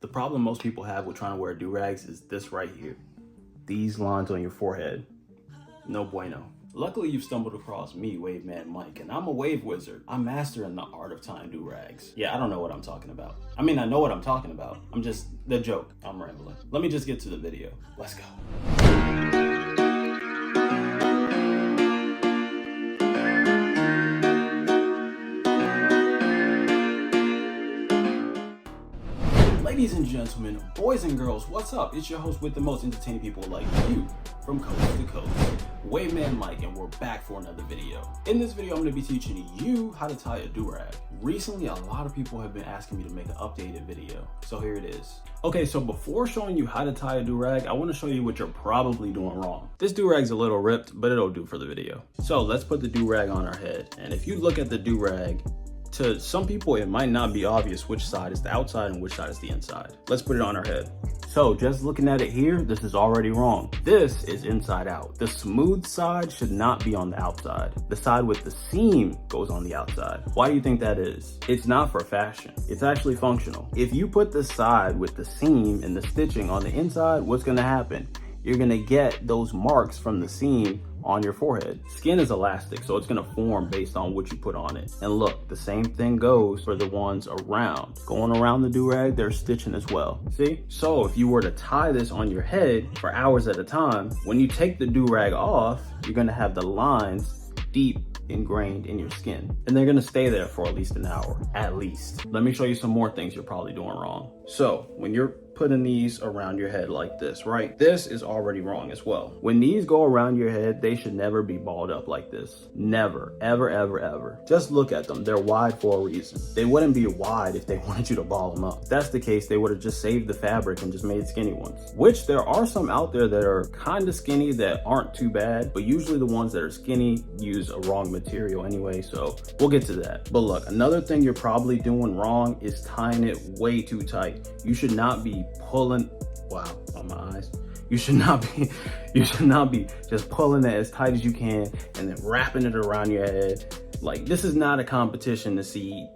The problem most people have with trying to wear do-rags is this right here. These lines on your forehead. No bueno. Luckily, you've stumbled across me, Wavemanmike, and I'm a wave wizard. I'm mastering the art of tying do-rags. Yeah, I don't know what I'm talking about. I mean, I know what I'm talking about. The joke. I'm rambling. Let me just get to the video. Let's go. Ladies and gentlemen, boys and girls, what's up? It's your host with the most entertaining people like you from coast to coast, Wavemanmike, and we're back for another video. In this video, I'm going to be teaching you how to tie a durag. Recently, a lot of people have been asking me to make an updated video, so here it is. Okay, so before showing you how to tie a durag, I want to show you what you're probably doing wrong. This durag's a little ripped, but it'll do for the video. So let's put the durag on our head, and if you look at the durag, to some people, it might not be obvious which side is the outside and which side is the inside. Let's put it on our head. So just looking at it here, this is already wrong. This is inside out. The smooth side should not be on the outside. The side with the seam goes on the outside. Why do you think that is? It's not for fashion. It's actually functional. If you put the side with the seam and the stitching on the inside, what's gonna happen? You're gonna get those marks from the seam on your forehead. Skin is elastic, so it's gonna form based on what you put on it. And look, the same thing goes for the ones around. Going around the durag, they're stitching as well. See? So if you were to tie this on your head for hours at a time, when you take the durag off, you're gonna have the lines deep ingrained in your skin, and they're gonna stay there for at least an hour, at least. Let me show you some more things you're probably doing wrong. So when you're putting these around your head like this, right? This is already wrong as well. When these go around your head, they should never be balled up like this. Never, ever, ever, ever. Just look at them. They're wide for a reason. They wouldn't be wide if they wanted you to ball them up. If that's the case, they would have just saved the fabric and just made skinny ones, which there are some out there that are kind of skinny that aren't too bad, but usually the ones that are skinny use a wrong material anyway, so we'll get to that. But look, another thing you're probably doing wrong is tying it way too tight. You should not be pulling, wow, on my eyes. You should not be just pulling it as tight as you can and then wrapping it around your head. Like, this is not a competition to see,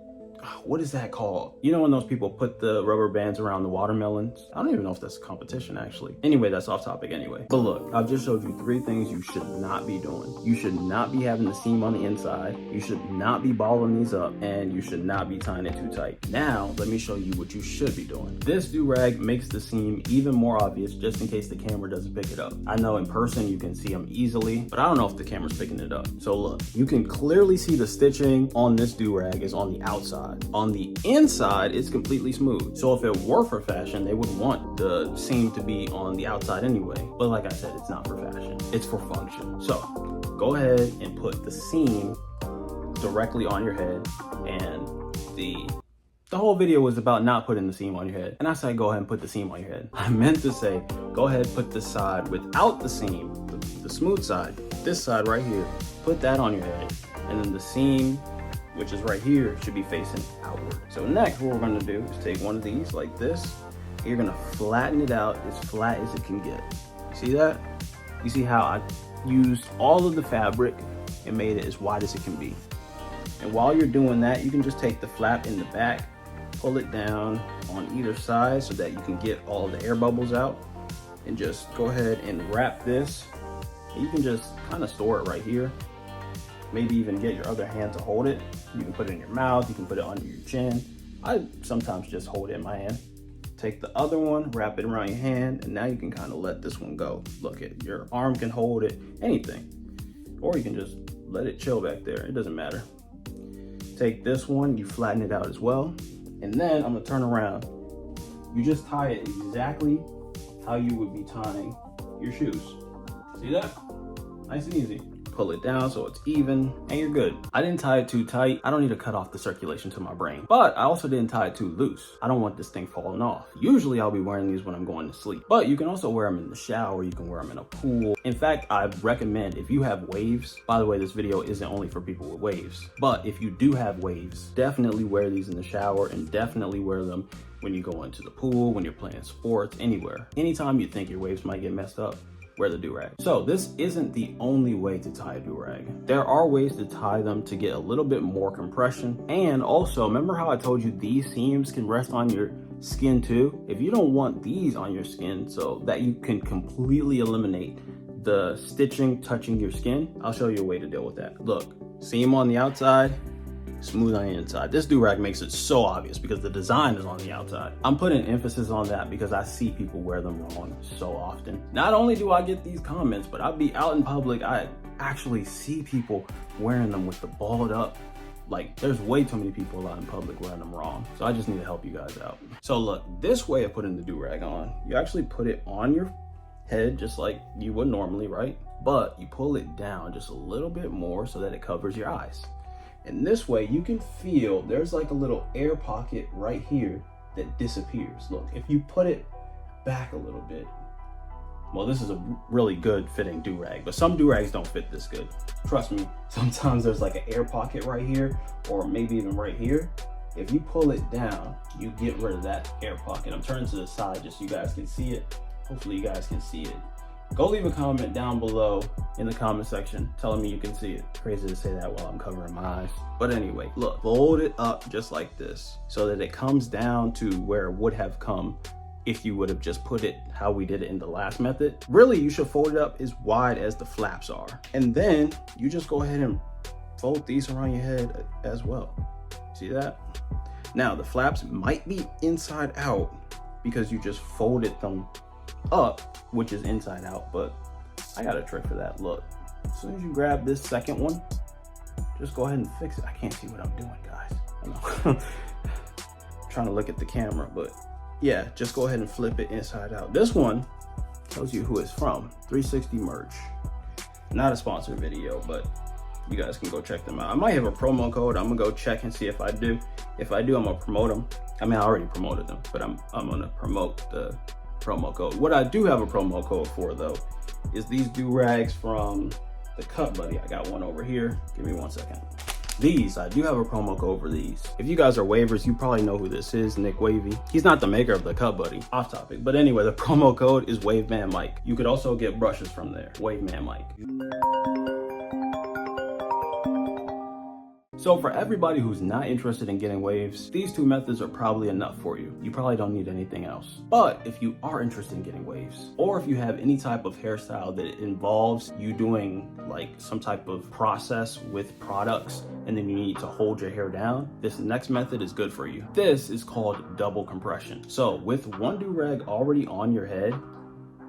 what is that called? You know when those people put the rubber bands around the watermelons? I don't even know if that's a competition actually. Anyway, that's off topic anyway. But look, I've just showed you 3 things you should not be doing. You should not be having the seam on the inside. You should not be balling these up, and you should not be tying it too tight. Now, let me show you what you should be doing. This durag makes the seam even more obvious just in case the camera doesn't pick it up. I know in person you can see them easily, but I don't know if the camera's picking it up. So look, you can clearly see the stitching on this durag is on the outside. On the inside, it's completely smooth. So if it were for fashion, they would want the seam to be on the outside anyway. But like I said, it's not for fashion, it's for function. So go ahead and put the seam directly on your head. And the whole video was about not putting the seam on your head. And I said, go ahead and put the seam on your head. I meant to say, go ahead and put the side without the seam, the smooth side, this side right here, put that on your head. And then the seam, which is right here, should be facing outward. So next, what we're gonna do is take one of these like this. You're gonna flatten it out as flat as it can get. See that? You see how I used all of the fabric and made it as wide as it can be. And while you're doing that, you can just take the flap in the back, pull it down on either side so that you can get all the air bubbles out, and just go ahead and wrap this. You can just kind of store it right here. Maybe even get your other hand to hold it. You can put it in your mouth, you can put it under your chin. I sometimes just hold it in my hand. Take the other one, wrap it around your hand, and now you can kind of let this one go. Look, your arm can hold it, anything. Or you can just let it chill back there, it doesn't matter. Take this one, you flatten it out as well. And then I'm gonna turn around. You just tie it exactly how you would be tying your shoes. See that? Nice and easy. Pull it down so it's even, and you're good. I didn't tie it too tight. I don't need to cut off the circulation to my brain, but I also didn't tie it too loose. I don't want this thing falling off. Usually I'll be wearing these when I'm going to sleep, but you can also wear them in the shower. You can wear them in a pool. In fact, I recommend if you have waves, by the way, this video isn't only for people with waves, but if you do have waves, definitely wear these in the shower and definitely wear them when you go into the pool, when you're playing sports, anywhere. Anytime you think your waves might get messed up, wear the durag. So this isn't the only way to tie a durag. There are ways to tie them to get a little bit more compression. And also, remember how I told you these seams can rest on your skin too. If you don't want these on your skin so that you can completely eliminate the stitching touching your skin, I'll show you a way to deal with that. Look, seam on the outside, smooth on the inside. This durag makes it so obvious because the design is on the outside. I'm putting emphasis on that because I see people wear them wrong so often. Not only do I get these comments, but I'll be out in public, I actually see people wearing them with the balled up. Like, there's way too many people out in public wearing them wrong. So I just need to help you guys out. So look, this way of putting the durag on, you actually put it on your head just like you would normally, right? But you pull it down just a little bit more so that it covers your eyes. And this way you can feel there's like a little air pocket right here that disappears. Look, if you put it back a little bit, well, this is a really good fitting durag, but some durags don't fit this good. Trust me, sometimes there's like an air pocket right here, or maybe even right here. If you pull it down, you get rid of that air pocket. I'm turning to the side just so you guys can see it. Hopefully you guys can see it. Go leave a comment down below in the comment section telling me you can see it. Crazy to say that while I'm covering my eyes. But anyway, look, fold it up just like this so that it comes down to where it would have come if you would have just put it how we did it in the last method. Really, you should fold it up as wide as the flaps are. And then you just go ahead and fold these around your head as well. See that? Now the flaps might be inside out because you just folded them up, which is inside out, but I got a trick for that. Look, as soon as you grab this second one, just go ahead and fix it. I can't see what I'm doing, guys. I know. I'm trying to look at the camera, but yeah, just go ahead and flip it inside out. This one tells you who it's from. 360 merch. Not a sponsored video, but you guys can go check them out. I might have a promo code. I'm gonna go check and see if I do. If I do, I'm gonna promote them. I mean, I already promoted them, but I'm gonna promote the promo code. What I do have a promo code for though is these durags from the Cut Buddy. I got one over here. Give me 1 second. These, I do have a promo code for these. If you guys are wavers, you probably know who this is, Nick Wavy. He's not the maker of the Cut Buddy, off topic. But anyway, the promo code is Wavemanmike. You could also get brushes from there, Wavemanmike. So for everybody who's not interested in getting waves, these two methods are probably enough for you. You probably don't need anything else. But if you are interested in getting waves, or if you have any type of hairstyle that involves you doing like some type of process with products, and then you need to hold your hair down, this next method is good for you. This is called double compression. So with one durag already on your head,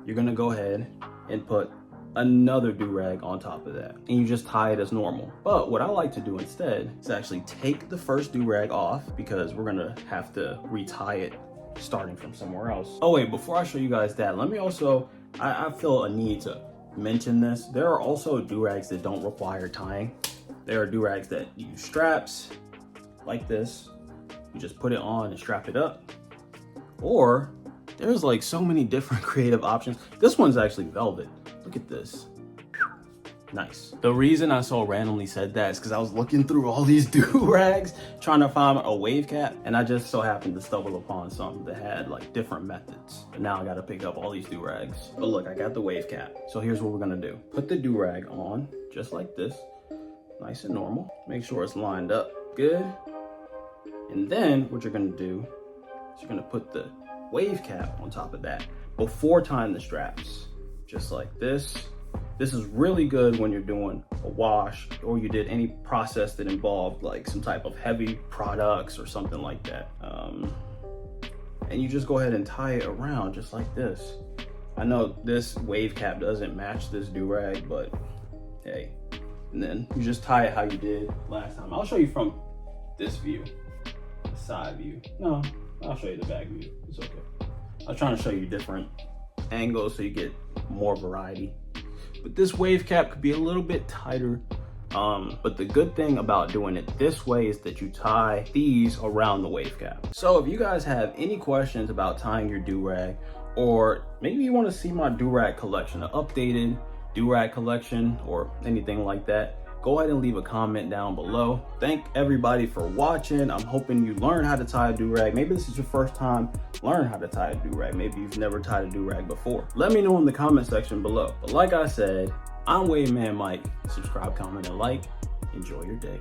you're gonna go ahead and put another durag on top of that, and you just tie it as normal. But what I like to do instead is actually take the first durag off, because we're gonna have to retie it starting from somewhere else. Oh wait, before I show you guys that, let me also, I feel a need to mention this. There are also durags that don't require tying. There are durags that use straps like this. You just put it on and strap it up. Or there's like so many different creative options. This one's actually velvet. Look at this. Nice. The reason I so randomly said that is because I was looking through all these durags trying to find a wave cap, and I just so happened to stumble upon some that had like different methods. But now I gotta pick up all these durags. But look, I got the wave cap. So here's what we're gonna do. Put the durag on just like this. Nice and normal. Make sure it's lined up good. And then what you're gonna do is you're gonna put the wave cap on top of that before tying the straps. Just like this. This is really good when you're doing a wash, or you did any process that involved like some type of heavy products or something like that. And you just go ahead and tie it around just like this. I know this wave cap doesn't match this durag, but hey. And then you just tie it how you did last time. I'll show you from this view, the side view. No, I'll show you the back view. It's okay. I was trying to show you different angles so you get more variety. But this wave cap could be a little bit tighter. But the good thing about doing it this way is that you tie these around the wave cap. So if you guys have any questions about tying your durag, or maybe you want to see my durag collection, an updated durag collection or anything like that, go ahead and leave a comment down below. Thank everybody for watching. I'm hoping you learn how to tie a durag. Maybe this is your first time learn how to tie a durag. Maybe you've never tied a durag before. Let me know in the comment section below. But like I said, I'm Wavemanmike. Subscribe, comment, and like. Enjoy your day.